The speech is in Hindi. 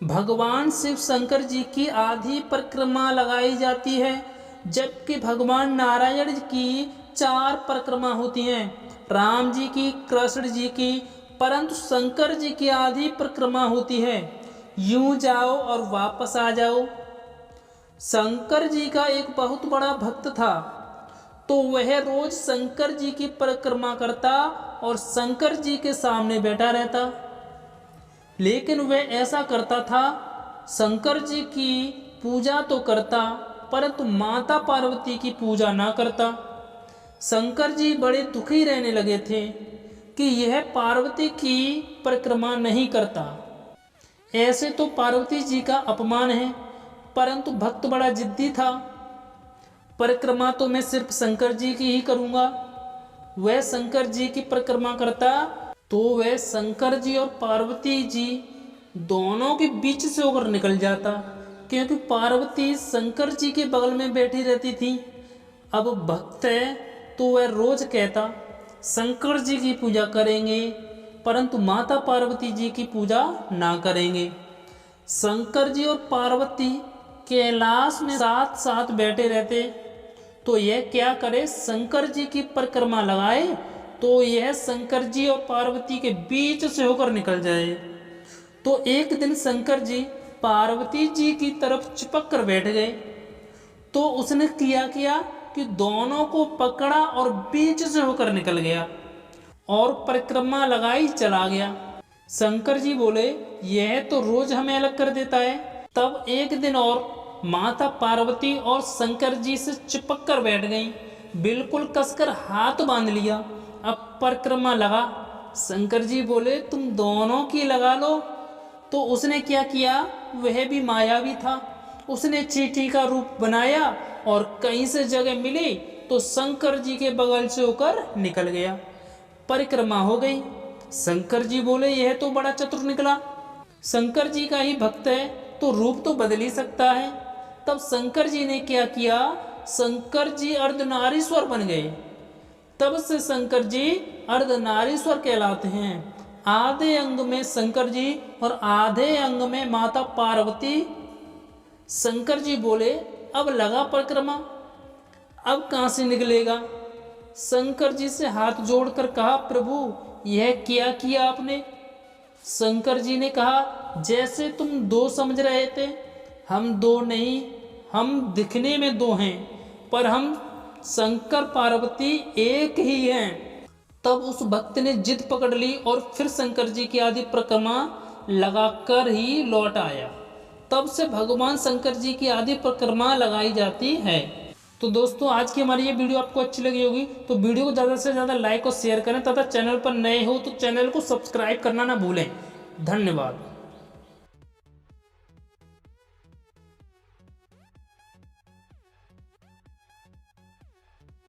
भगवान शिव शंकर जी की आधी परिक्रमा लगाई जाती है, जबकि भगवान नारायण की 4 परिक्रमा होती हैं, राम जी की, कृष्ण जी की, परंतु शंकर जी की आधी परिक्रमा होती है। यूं जाओ और वापस आ जाओ। शंकर जी का एक बहुत बड़ा भक्त था, तो वह रोज शंकर जी की परिक्रमा करता और शंकर जी के सामने बैठा रहता। लेकिन वह ऐसा करता था, शंकर जी की पूजा तो करता परंतु माता पार्वती की पूजा ना करता। शंकर जी बड़े दुखी रहने लगे थे कि यह पार्वती की परिक्रमा नहीं करता। ऐसे तो पार्वती जी का अपमान है, परंतु भक्त बड़ा जिद्दी था। परिक्रमा तो मैं सिर्फ शंकर जी की ही करूँगा। वह शंकर जी की परिक्रमा करता तो वह शंकर जी और पार्वती जी दोनों के बीच से होकर निकल जाता, क्योंकि पार्वती शंकर जी के बगल में बैठी रहती थी। अब भक्त है तो वह रोज कहता शंकर जी की पूजा करेंगे परंतु माता पार्वती जी की पूजा ना करेंगे। शंकर जी और पार्वती कैलाश में साथ साथ बैठे रहते, तो यह क्या करे, शंकर जी की परिक्रमा लगाए तो यह शंकर जी और पार्वती के बीच से होकर निकल जाए। तो एक दिन शंकर जी पार्वती जी की तरफ चिपक कर बैठ गए, तो उसने किया कि दोनों को पकड़ा और बीच से होकर निकल गया और परिक्रमा लगाई चला गया। शंकर जी बोले यह तो रोज हमें अलग कर देता है। तब एक दिन और माता पार्वती और शंकर जी से चिपक कर बैठ गई, बिल्कुल कसकर हाथ बांध लिया। अब परिक्रमा लगा। शंकर जी बोले तुम दोनों की लगा लो। तो उसने क्या किया, वह भी मायावी था। उसने चींटी का रूप बनाया और कहीं से जगह मिली तो शंकर जी के बगल से होकर निकल गया। परिक्रमा हो गई। शंकर जी बोले यह तो बड़ा चतुर निकला, शंकर जी का ही भक्त है तो रूप तो बदल ही सकता है। तब शंकर जी ने क्या किया, शंकर जी अर्धनारीश्वर बन गए। तब से शंकर जी अर्धनारीश्वर कहलाते हैं। आधे अंग में शंकर जी और आधे अंग में माता पार्वती। शंकर जी बोले अब लगा परिक्रमा, अब कहां से निकलेगा। शंकर जी से हाथ जोड़कर कहा प्रभु यह क्या किया आपने। शंकर जी ने कहा जैसे तुम 2 समझ रहे थे, हम 2 नहीं, हम दिखने में 2 हैं पर हम शंकर पार्वती एक ही हैं। तब उस भक्त ने जिद पकड़ ली और फिर शंकर जी की आदि परिक्रमा लगाकर ही लौट आया। तब से भगवान शंकर जी की आदि परिक्रमा लगाई जाती है। तो दोस्तों आज की हमारी ये वीडियो आपको अच्छी लगी होगी तो वीडियो को ज़्यादा से ज़्यादा लाइक और शेयर करें तथा चैनल पर नए हो तो चैनल को सब्सक्राइब करना ना भूलें। धन्यवाद।